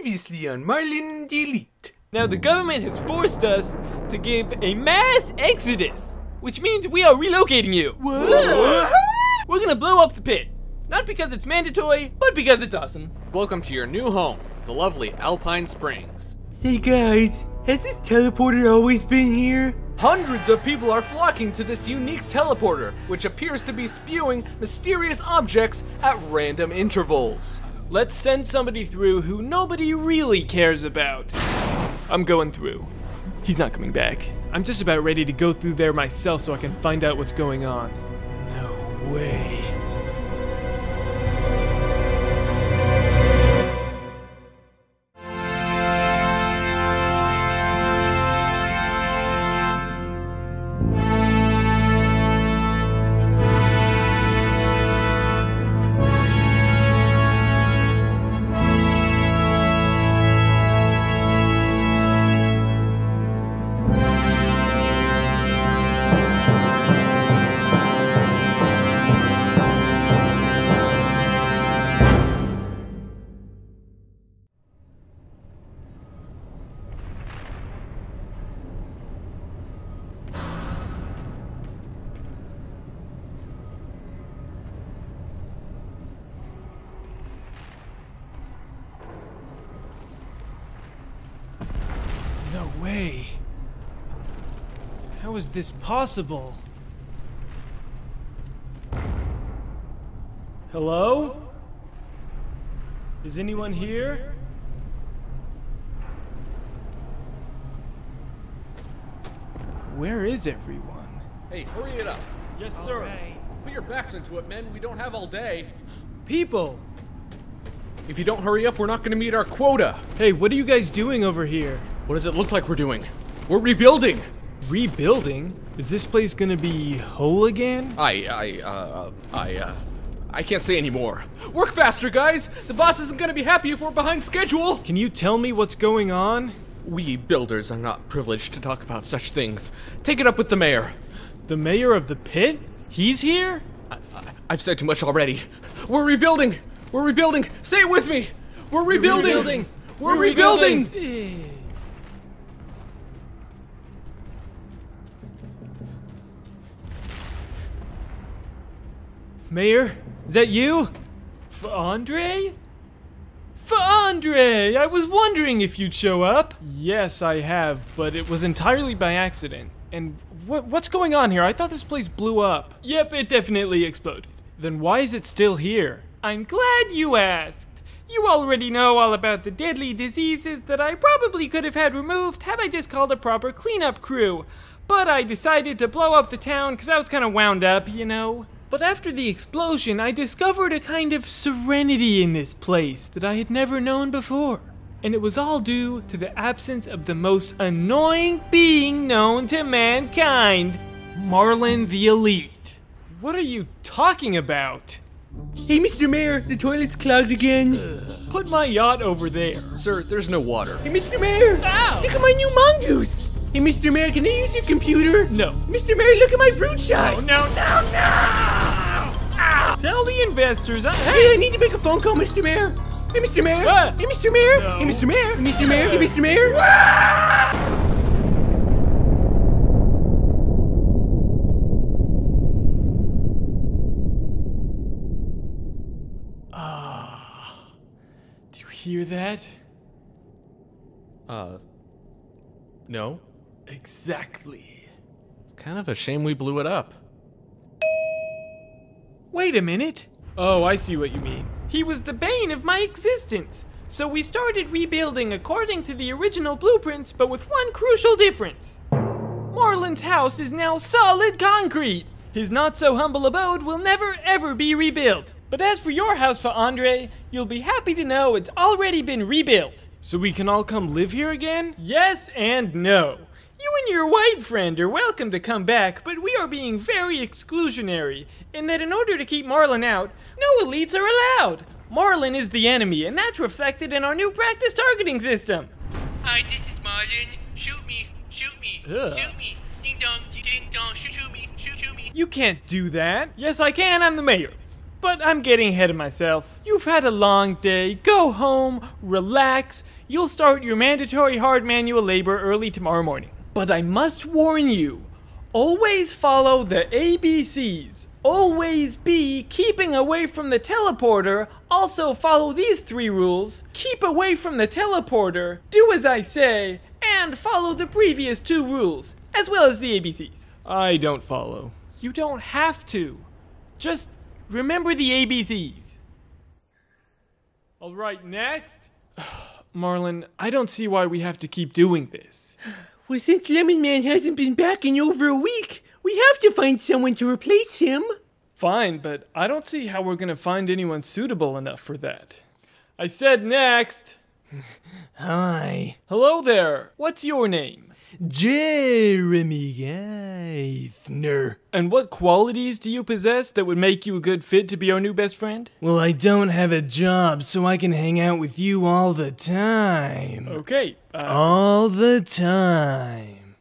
Previously on Marlin the Elite. Now the government has forced us to give a mass exodus, which means we are relocating you. What? We're gonna blow up the pit. Not because it's mandatory, but because it's awesome. Welcome to your new home, the lovely Alpine Springs. Say guys, has this teleporter always been here? Hundreds of people are flocking to this unique teleporter, which appears to be spewing mysterious objects at random intervals. Let's send somebody through who nobody really cares about. I'm going through. He's not coming back. I'm just about ready to go through there myself so I can find out what's going on. No way. No way. How is this possible? Hello? Is anyone here? Where is everyone? Hey, hurry it up. Yes, sir. Put your backs into it, men. We don't have all day. People! If you don't hurry up, we're not gonna meet our quota. Hey, what are you guys doing over here? What does it look like we're doing? We're rebuilding. Rebuilding? Is this place gonna be whole again? I can't say anymore. Work faster, guys! The boss isn't gonna be happy if we're behind schedule! Can you tell me what's going on? We builders are not privileged to talk about such things. Take it up with the mayor. The mayor of the pit? He's here? I've said too much already. We're rebuilding! We're rebuilding! Say it with me! We're rebuilding! We're rebuilding! Mayor, is that you? Andre? Andre! I was wondering if you'd show up. Yes, I have, but it was entirely by accident. And what's going on here? I thought this place blew up. Yep, it definitely exploded. Then why is it still here? I'm glad you asked. You already know all about the deadly diseases that I probably could have had removed had I just called a proper cleanup crew. But I decided to blow up the town because I was kind of wound up, you know. But after the explosion, I discovered a kind of serenity in this place that I had never known before. And it was all due to the absence of the most annoying being known to mankind, Marlin the Elite. What are you talking about? Hey Mr. Mayor, the toilet's clogged again. Put my yacht over there. Sir, there's no water. Hey Mr. Mayor, Ow! look at my new mongoose. Hey Mr. Mayor, can I use your computer? No. Mr. Mayor, look at my brute shot. Oh, no. Ow! Tell the investors. Hey, I need to make a phone call, Mr. Mayor. Hey Mr. Mayor. Hey Mr. Mayor. No. Hey Mr. Mayor. Hey Mr. Mayor. Hey Mr. Mayor. Do you hear that? No. Exactly. It's kind of a shame we blew it up. Wait a minute. Oh, I see what you mean. He was the bane of my existence. So we started rebuilding according to the original blueprints, but with one crucial difference. Marlin's house is now solid concrete. His not-so-humble abode will never, ever be rebuilt. But as for your house, for Andre, you'll be happy to know it's already been rebuilt. So we can all come live here again? Yes and no. You and your white friend are welcome to come back, but we are being very exclusionary, in that in order to keep Marlin out, no elites are allowed. Marlin is the enemy, and that's reflected in our new practice targeting system. Hi, this is Marlin. Shoot me, shoot me, shoot me. Ding dong, shoot me, shoot me. You can't do that. Yes, I can, I'm the mayor. But I'm getting ahead of myself. You've had a long day. Go home, relax. You'll start your mandatory hard manual labor early tomorrow morning. But I must warn you, always follow the ABCs. Always be keeping away from the teleporter. Also follow these 3 rules. Keep away from the teleporter, do as I say, and follow the previous 2 rules, as well as the ABCs. I don't follow. You don't have to. Just remember the ABCs. Alright, next. Marlin, I don't see why we have to keep doing this. Well, since Lemon Man hasn't been back in over a week, we have to find someone to replace him. Fine, but I don't see how we're gonna find anyone suitable enough for that. I said next. Hi. Hello there. What's your name? Jeremy Geithner. And what qualities do you possess that would make you a good fit to be our new best friend? Well, I don't have a job, so I can hang out with you all the time. Okay. All the time.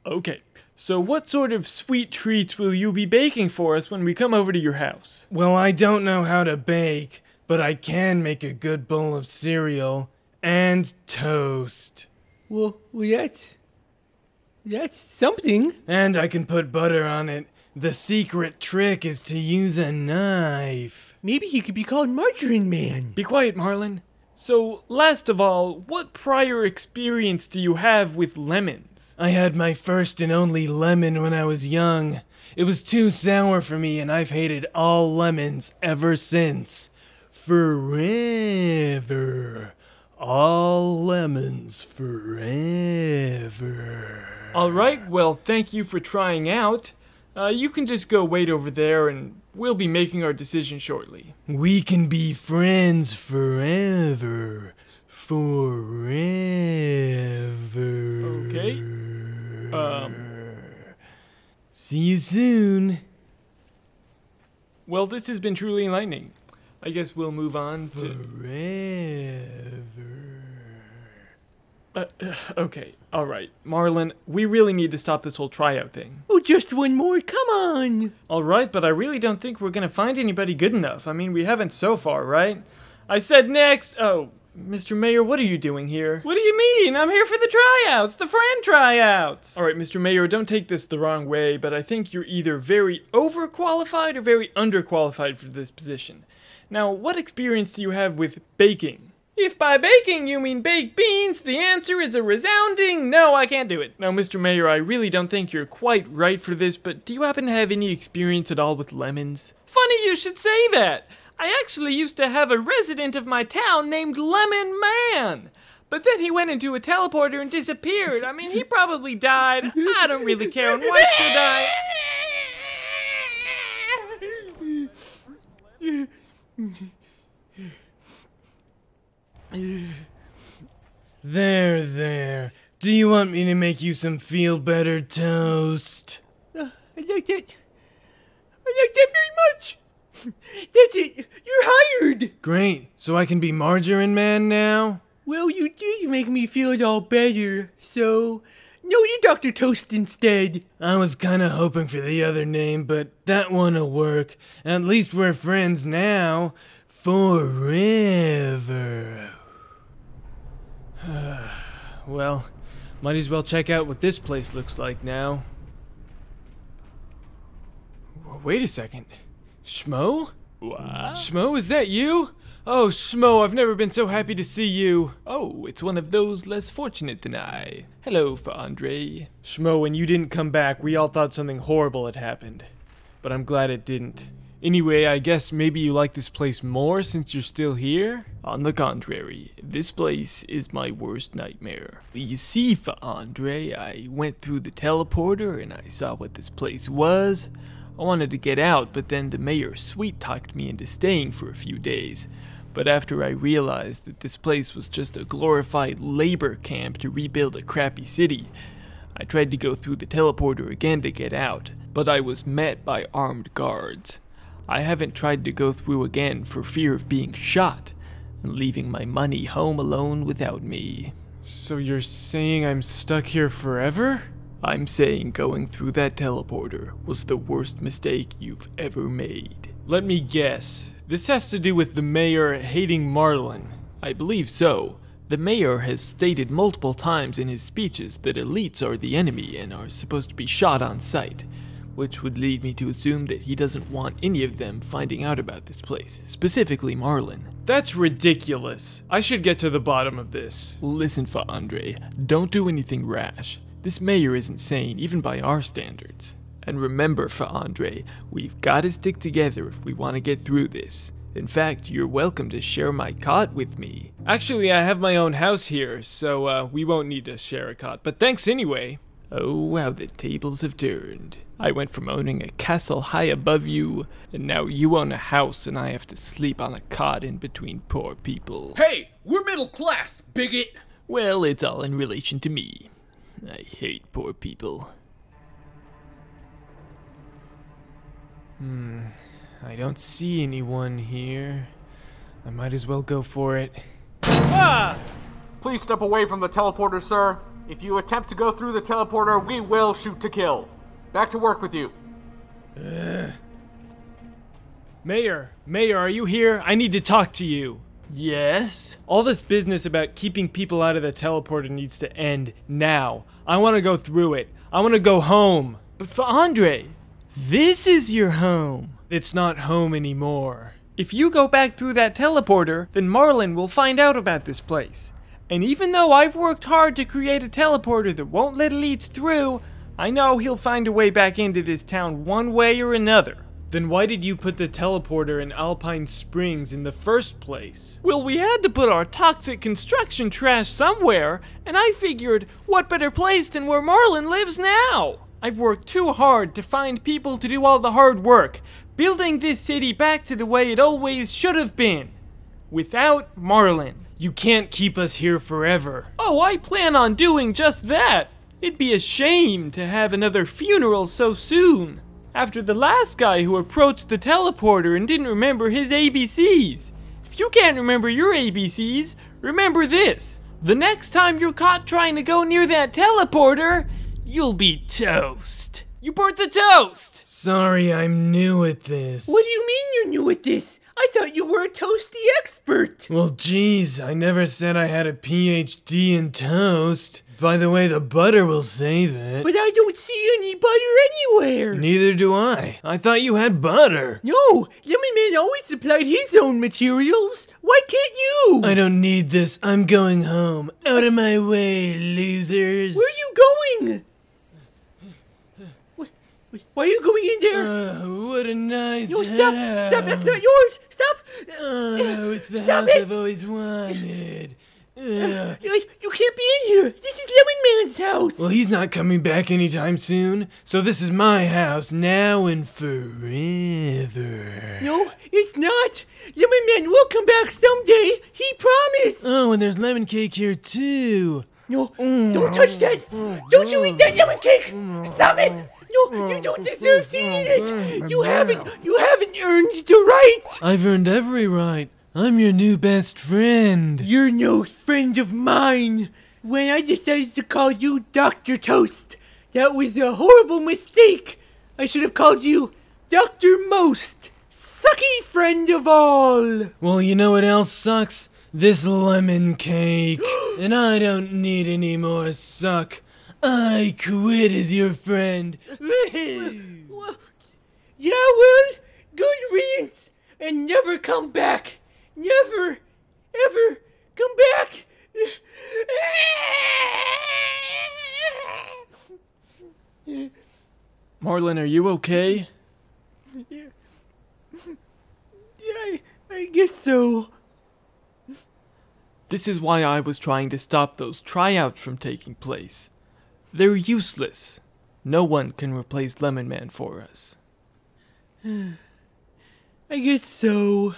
Okay. So what sort of sweet treats will you be baking for us when we come over to your house? Well, I don't know how to bake, but I can make a good bowl of cereal and toast. Well, that's something. And I can put butter on it. The secret trick is to use a knife. Maybe he could be called Margarine Man. Be quiet, Marlin. So, last of all, what prior experience do you have with lemons? I had my first and only lemon when I was young. It was too sour for me, and I've hated all lemons ever since. Forever. All lemons forever. Alright, well, thank you for trying out. You can just go wait over there, and we'll be making our decision shortly. We can be friends forever. Forever. Okay. See you soon. Well, this has been truly enlightening. I guess we'll move on to... Okay, alright. Marlin, we really need to stop this whole tryout thing. Oh, just one more, come on! Alright, but I really don't think we're gonna find anybody good enough. I mean, we haven't so far, right? I said next! Oh, Mr. Mayor, what are you doing here? What do you mean? I'm here for the tryouts! The friend tryouts! Alright, Mr. Mayor, don't take this the wrong way, but I think you're either very overqualified or very underqualified for this position. Now, what experience do you have with baking? If by baking you mean baked beans, the answer is a resounding no, I can't do it. Now, Mr. Mayor, I really don't think you're quite right for this, but do you happen to have any experience at all with lemons? Funny you should say that. I actually used to have a resident of my town named Lemon Man. But then he went into a teleporter and disappeared. I mean, he probably died. I don't really care, and why should I? There. Do you want me to make you some feel-better toast? I like that very much. That's it. You're hired. Great. So I can be Margarine Man now? Well, you did make me feel all better, so... No, you're Dr. Toast instead. I was kinda hoping for the other name, but that one'll work. At least we're friends now. Forever. Well, might as well check out what this place looks like now. Wait a second. Schmo? What? Schmo, is that you? Oh, Schmo, I've never been so happy to see you. Oh, it's one of those less fortunate than I. Hello, Andre. Schmo, when you didn't come back, we all thought something horrible had happened. But I'm glad it didn't. Anyway, I guess maybe you like this place more since you're still here? On the contrary, this place is my worst nightmare. You see, Andre, I went through the teleporter and I saw what this place was. I wanted to get out, but then the mayor sweet-talked me into staying for a few days. But after I realized that this place was just a glorified labor camp to rebuild a crappy city, I tried to go through the teleporter again to get out, but I was met by armed guards. I haven't tried to go through again for fear of being shot and leaving my money home alone without me. So you're saying I'm stuck here forever? I'm saying going through that teleporter was the worst mistake you've ever made. Let me guess. This has to do with the mayor hating Marlin. I believe so. The mayor has stated multiple times in his speeches that elites are the enemy and are supposed to be shot on sight, which would lead me to assume that he doesn't want any of them finding out about this place, specifically Marlin. That's ridiculous. I should get to the bottom of this. Listen, Andre, don't do anything rash. This mayor isn't sane, even by our standards. And remember, Andre, we've got to stick together if we want to get through this. In fact, you're welcome to share my cot with me. Actually, I have my own house here, so we won't need to share a cot, but thanks anyway. Oh, how the tables have turned. I went from owning a castle high above you, and now you own a house and I have to sleep on a cot in between poor people. Hey, we're middle class, bigot! Well, it's all in relation to me. I hate poor people. I don't see anyone here. I might as well go for it. Please step away from the teleporter, sir. If you attempt to go through the teleporter, we will shoot to kill. Back to work with you. Mayor, are you here? I need to talk to you. Yes? All this business about keeping people out of the teleporter needs to end now. I want to go through it. I want to go home. But for Andre, this is your home. It's not home anymore. If you go back through that teleporter, then Marlin will find out about this place. And even though I've worked hard to create a teleporter that won't let elites through, I know he'll find a way back into this town one way or another. Then why did you put the teleporter in Alpine Springs in the first place? Well, we had to put our toxic construction trash somewhere, and I figured, what better place than where Marlin lives now? I've worked too hard to find people to do all the hard work, building this city back to the way it always should have been. Without Marlin. You can't keep us here forever. Oh, I plan on doing just that. It'd be a shame to have another funeral so soon. After the last guy who approached the teleporter and didn't remember his ABCs. If you can't remember your ABCs, remember this. The next time you're caught trying to go near that teleporter, you'll be toast. You burnt the toast! Sorry, I'm new at this. What do you mean you're new at this? I thought you were a toasty expert. Well, geez, I never said I had a PhD in toast. By the way, the butter will save it. But I don't see any butter anywhere. Neither do I. I thought you had butter. No, Lemon Man always supplied his own materials. Why can't you? I don't need this. I'm going home. Out of my way, losers. Where are you going? Why are you going in there? What a nice No, house. stop, that's not yours. Stop. Oh, it's the Stop house it. I've always wanted. You can't be in here. This is Lemon Man's house. Well, he's not coming back anytime soon, so this is my house now and forever. No, it's not. Lemon Man will come back someday. He promised. Oh, and there's lemon cake here too. No, don't touch that. Don't you eat that lemon cake. Stop it. No, you don't deserve to eat it. You haven't earned the right. I've earned every right. I'm your new best friend. You're no friend of mine. When I decided to call you Dr. Toast, that was a horrible mistake. I should have called you Dr. Most, sucky friend of all. Well, you know what else sucks? This lemon cake. And I don't need any more suck. I quit as your friend. Well, yeah, well, good riddance. And never come back. Never, ever come back. Marlin, are you okay? Yeah, I guess so. This is why I was trying to stop those tryouts from taking place. They're useless. No one can replace Lemon Man for us. I guess so.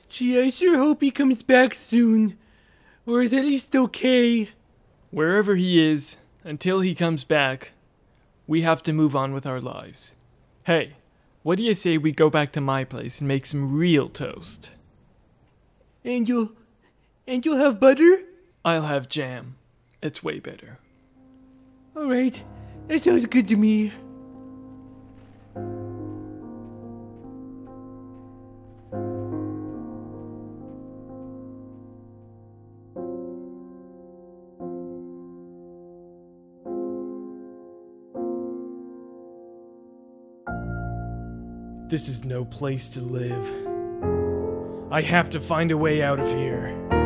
Gee, I sure hope he comes back soon. Or is at least okay. Wherever he is, until he comes back, we have to move on with our lives. Hey, what do you say we go back to my place and make some real toast? And you'll have butter? I'll have jam. It's way better. Alright, that sounds good to me. This is no place to live. I have to find a way out of here.